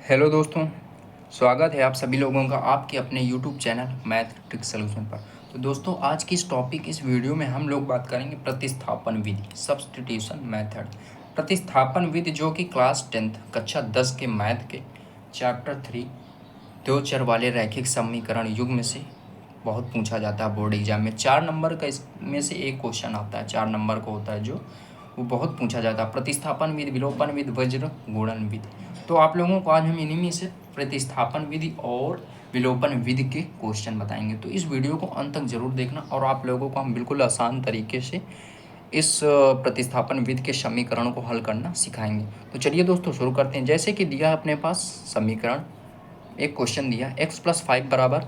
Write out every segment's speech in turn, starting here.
Hello दोस्तों, स्वागत है आप सभी लोगों का आपके अपने YouTube channel math trick solution पर। तो दोस्तों, आज की इस वीडियो में हम लोग बात करेंगे प्रतिस्थापन विधि, सब्स्टिट्यूशन मेथड। प्रतिस्थापन विधि जो कि क्लास 10 कक्षा 10 के मैथ के चैप्टर 3 दो चर वाले रैखिक समीकरण युग में से बहुत पूछा जाता है बोर्ड एग्जाम में। 4 नंबर का इसमें से एक क्वेश्चन आता है, 4 नंबर का होता है जो वो बहुत पूछा जाता है। प्रतिस्थापन विधि, विलोपन विधि, वज्र गुणन विधि। तो आप लोगों को आज हम इन्हीं में से प्रतिस्थापन विधि और विलोपन विधि के क्वेश्चन बताएंगे। तो इस वीडियो को अंत तक जरूर देखना और आप लोगों को हम बिल्कुल आसान तरीके से इस प्रतिस्थापन विधि के समीकरण को हल करना सिखाएंगे। तो चलिए दोस्तों शुरू करते हैं। जैसे कि दिया अपने पास समीकरण, एक क्वेश्चन दिया x + 5 बराबर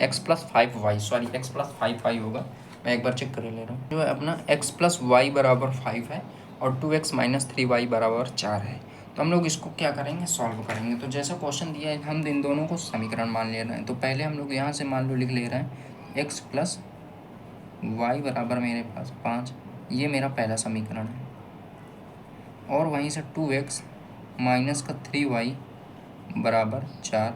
x + 5y, sorry x + 5y होगा, मैं एक बार चेक कर ले रहा हूँ। जो है अपना x + y बराबर 5 है और 2x - 3y बराबर 4 है। तो हम लोग इसको क्या करेंगे, सॉल्व करेंगे। तो जैसा क्वेश्चन दिया है हम इन दोनों को समीकरण मान ले रहे हैं। तो पहले हम लोग यहाँ से मान लो लिख ले रहे हैं x + y बराबर मेरे पास 5, ये मेरा पहला समीकरण है। और वहीं से 2x - 3y बराबर 4,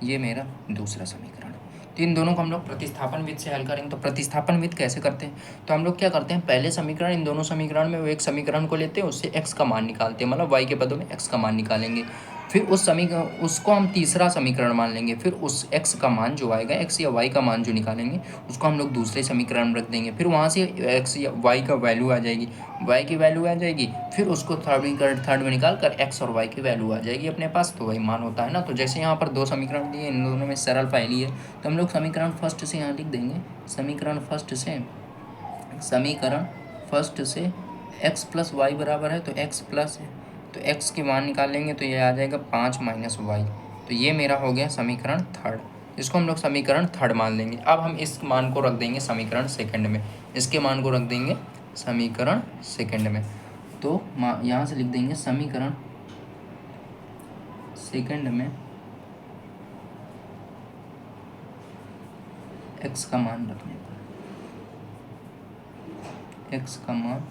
ये मेरा दूसरा समीकरण है। तो इन दोनों को हम लोग प्रतिस्थापन विधि से हल करेंगे। तो प्रतिस्थापन विधि कैसे करते हैं, तो हम लोग क्या करते हैं, पहले समीकरण, इन दोनों समीकरण में वो एक समीकरण को लेते हैं, उससे x का मान निकालते हैं, मतलब y के पदों में x का मान निकालेंगे। फिर उस समीकरण उसको हम तीसरा समीकरण मान लेंगे। फिर उस x का मान जो आएगा, x या y का मान जो निकालेंगे, उसको हम लोग दूसरे समीकरण में रख देंगे। फिर वहाँ से x या y का वैल्यू आ जाएगी, y की वैल्यू आ जाएगी। फिर उसको थर्ड में निकाल कर x और y की वैल्यू आ जाएगी अपने पास, तो वही मान होता है ना। तो जैसे यहाँ पर दो समीकरण दिए, इन दोनों में सरल पहली है, तो हम लोग समीकरण फर्स्ट से यहाँ लिख देंगे। समीकरण फर्स्ट से x + y बराबर है, तो x प्लस है, तो x के मान निकालेंगे तो ये आ जाएगा 5 - y। तो ये मेरा हो गया समीकरण थर्ड, इसको हम लोग समीकरण थर्ड मान लेंगे। अब हम इस मान को रख देंगे समीकरण सेकंड में, इसके मान को रख देंगे समीकरण सेकंड में। तो यहाँ से लिख देंगे समीकरण सेकंड में x का मान रखने पर, x का मान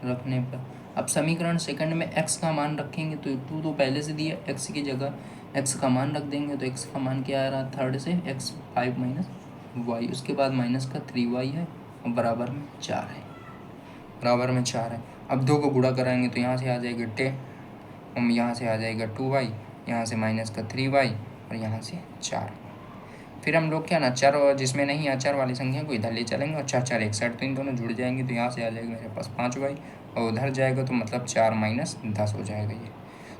रखने पर, अब समीकरण सेकंड में x का मान रखेंगे तो 2 तो पहले से दिया, x की जगह x का मान रख देंगे। तो x का मान क्या आ रहा है, थर्ड से x 5 - y, उसके बाद माइनस का 3y है और बराबर में 4 है, बराबर में 4 है। अब 2 को गुणा कराएंगे तो यहाँ से आ जाएगा 10, और यहाँ से आ जाएगा 2y, यहाँ से माइनस का 3y और यहाँ से 4। फिर हम लोग क्या ना, चर और जिसमें नहीं अचर वाली संख्या को इधर ले चलेंगे और 4 4 एक साइड, तो इन दोनों जुड़ जाएंगे। तो यहाँ से आ जाएगा मेरे पास 5y और उधर जाएगा तो मतलब 4 - 10 हो जाएगा ये।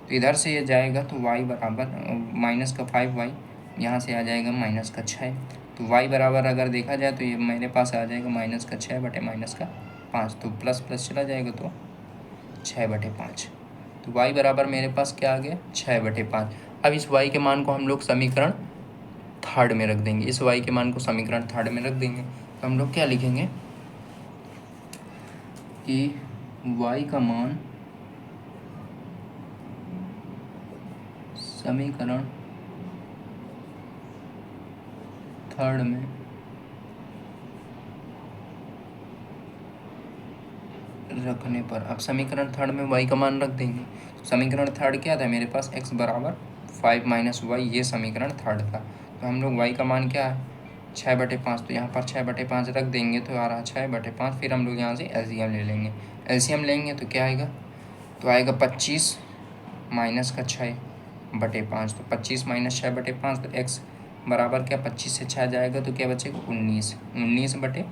तो इधर से ये जाएगा तो y बराबर माइनस का 5y, यहाँ से आ जाएगा माइनस का 6। तो y बराबर अगर देखा जाए तो ये मेरे पास आ जाएगा माइनस का 6 बटे माइनस का 5, तो प्लस प्लस चला जाएगा तो 6/5। तो y बराबर मेरे पास क्या आ गया, 6/5। अब इस y के मान को हम लोग समीकरण थर्ड में रख देंगे, इस y के मान को समीकरण थर्ड में रख देंगे। तो हम लोग क्या लिखेंगे कि y का मान समीकरण थर्ड में रखने पर, अब समीकरण थर्ड में y का मान रख देंगे। समीकरण थर्ड क्या था मेरे पास, x बराबर 5 - y, ये समीकरण थर्ड था। तो हम लोग y का मान क्या है, 6/5, तो यहाँ पर 6/5 रख देंगे तो आ रहा 6/5। फिर हम लोग यहाँ से एलसीएम ले लेंगे, एलसीएम लेंगे तो क्या आएगा, तो आएगा 25 माइनस का 6/5, तो 25 - 6/5, तो x बराबर क्या, 25 से 6 जाएगा तो क्या बचेगा 19/5।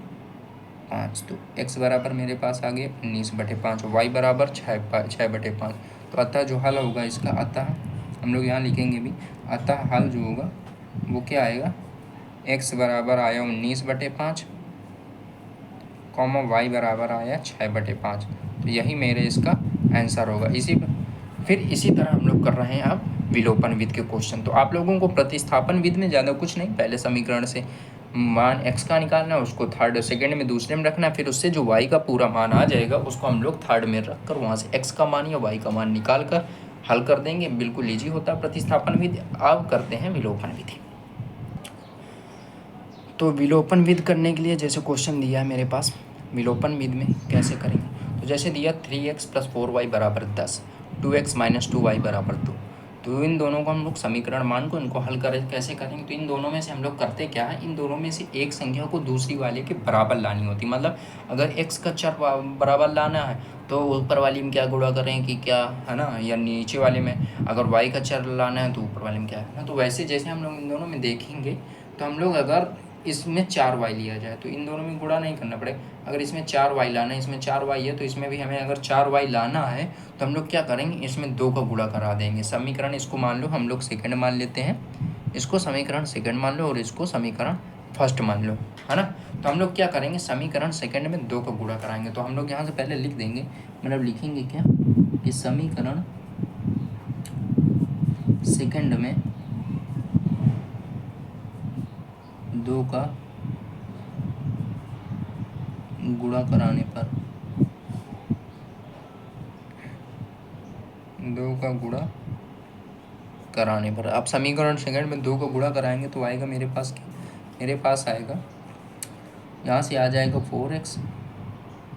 तो x बराबर मेरे पास आ गया 19/5, y बराबर 6/5। तो अतः जो हल होगा इसका, अतः हम लोग यहाँ लिखेंगे भी, अतः हल जो होगा वो क्या आएगा, x बराबर आया 19/5, y बराबर आया 6/5। तो यही मेरे इसका आंसर होगा। इसी तरह हम लोग कर रहे हैं अब विलोपन विधि के क्वेश्चन। तो आप लोगों को प्रतिस्थापन विधि में ज़्यादा कुछ नहीं, पहले समीकरण से मान x का निकालना है, उसको थर्ड सेकंड में दूसरे में रखना है। फिर उससे जो y का पूरा मान आ जाएगा उसको हम लोग थर्ड में रख कर वहाँ से x का मान या y का मान निकाल कर हल कर देंगे। बिल्कुल ईजी होता है प्रतिस्थापन विधि। अब करते हैं विलोपन विधि। तो विलोपन विधि करने के लिए जैसे क्वेश्चन दिया है मेरे पास, विलोपन विधि में कैसे करेंगे। तो तो जैसे दिया 3x प्लस 4y बराबर 10, 2x माइनस 2y बराबर 2। तो इन दोनों को हम लोग समीकरण मान को इनको हल करें, कैसे करेंगे? तो इन दोनों में से हम लोग करते क्या है, इन दोनों में से एक संख्या को दूसरी वाले के बराबर लानी होती। मतलब अगर x का चर बराबर लाना है तो ऊपर वाली में क्या गुणा करें कि क्या है ना, या नीचे वाले में। अगर y का चर लाना है तो ऊपर वाले में क्या है ना। तो वैसे जैसे हम लोग इन दोनों में देखेंगे तो हम लोग अगर इसमें 4y लिया जाए तो इन दोनों में गुणा नहीं करना पड़ेगा। अगर इसमें 4y लाना है, इसमें 4y है, तो इसमें भी हमें अगर 4y लाना है तो हम लोग क्या करेंगे, इसमें 2 का गुणा करा देंगे। समीकरण इसको मान लो हम लोग सेकंड मान लेते हैं, इसको समीकरण सेकंड मान लो और इसको समीकरण फर्स्ट मान लो, है ना। तो हम लोग क्या करेंगे, समीकरण सेकंड में 2 का गुणा कराएंगे। तो हम लोग यहाँ से पहले लिख देंगे, मतलब लिखेंगे क्या कि समीकरण सेकंड में 2 का गुणा कराने पर 2 का गुणा कराने पर, आप समीकरण सेकंड में 2 का गुणा कराएंगे तो आएगा मेरे पास क्या, मेरे पास आएगा यहाँ से आ जाएगा 4x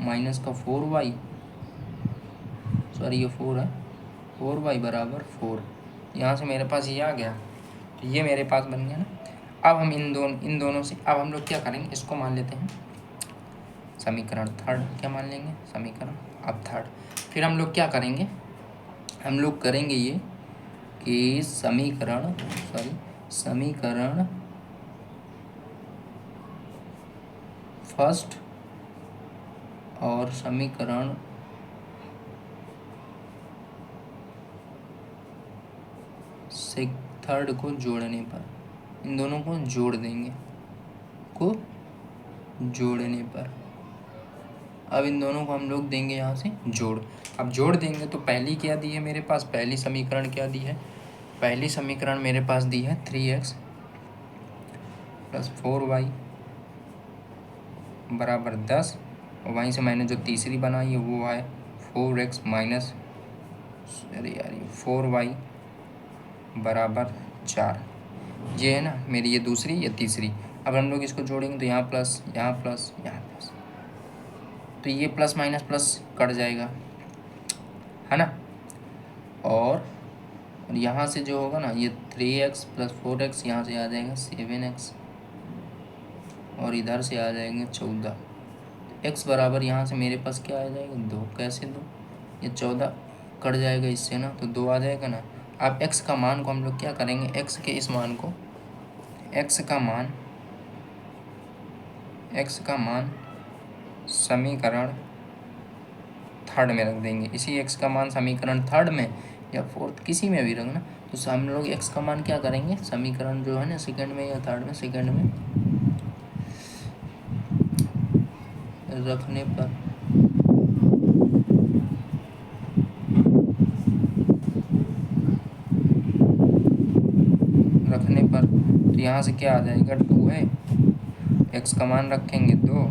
माइनस का 4y, सॉरी ये 4 है, 4y बराबर 4। यहाँ से मेरे पास ये आ गया, तो ये मेरे पास बन गया ना। अब हम इन दोनों से अब हम लोग क्या करेंगे, इसको मान लेते हैं समीकरण थर्ड। क्या मान लेंगे, समीकरण अब थर्ड। फिर हम लोग क्या करेंगे, हम लोग करेंगे ये कि समीकरण फर्स्ट और समीकरण थर्ड को जोड़ने पर, इन दोनों को जोड़ देंगे, जोड़ने पर अब इन दोनों को हम लोग देंगे यहाँ से जोड़। अब जोड़ देंगे तो पहली क्या दी है मेरे पास, पहली समीकरण क्या दी है, पहली समीकरण मेरे पास दी है 3x प्लस 4y बराबर 10, और वहीं से मैंने जो तीसरी बनाई है वो है 4x माइनस 4y बराबर 4। ये है ना मेरी ये दूसरी, ये तीसरी। अब हम लोग इसको जोड़ेंगे तो यहाँ प्लस, यहाँ प्लस, यहाँ प्लस, तो ये प्लस माइनस प्लस कट जाएगा, है ना। और यहाँ से जो होगा ना, ये 3x प्लस 4x यहाँ से आ जाएगा 7x, और इधर से आ जाएंगे 14। x बराबर यहाँ से मेरे पास क्या आ जाएगा 2। कैसे 2, ये 14 कट जाएगा इससे ना, तो 2 आ जाएगा ना। अब x का मान को हम लोग क्या करेंगे, x के इस मान को, x का मान समीकरण थर्ड में रख देंगे। इसी x का मान समीकरण थर्ड में या फोर्थ किसी में भी रखना। तो हम लोग x का मान क्या करेंगे, समीकरण जो है ना सेकंड में या थर्ड में, सेकंड में रखने पर तो यहाँ से क्या आ जाएगा 2 है, x का मान रखेंगे 2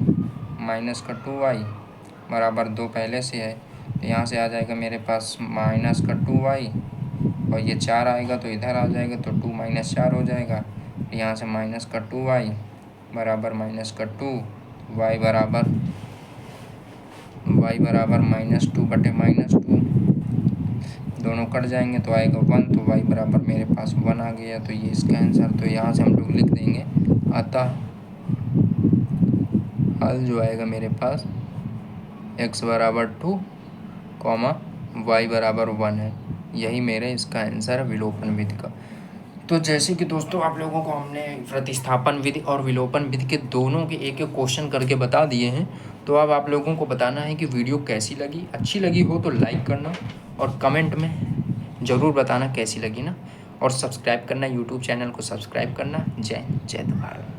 माइनस का 2y बराबर 2 पहले से है, तो यहाँ से आ जाएगा मेरे पास माइनस का 2y, और ये 4 आएगा तो इधर आ जाएगा, तो 2 माइनस 4 हो जाएगा। यहाँ से माइनस का 2y बराबर माइनस का 2, y बराबर -2 बटे -2, दोनों कट जाएंगे तो आएगा 1, तो y बराबर मेरे पास 1 आ गया। तो ये इसका आंसर, तो यहाँ से हम लोग लिख देंगे, अतः हल जो आएगा मेरे पास x बराबर 2, y बराबर 1 है। यही मेरे इसका आंसर है विलोपन विधि का। तो जैसे कि दोस्तों आप लोगों को हमने प्रतिस्थापन विधि और विलोपन विधि के दोनों के एक एक क्वेश्चन करके बता दिए हैं। तो अब आप लोगों को बताना है कि वीडियो कैसी लगी, अच्छी लगी हो तो लाइक करना और कमेंट में ज़रूर बताना कैसी लगी ना, और सब्सक्राइब करना, यूट्यूब चैनल को सब्सक्राइब करना। जय भारत।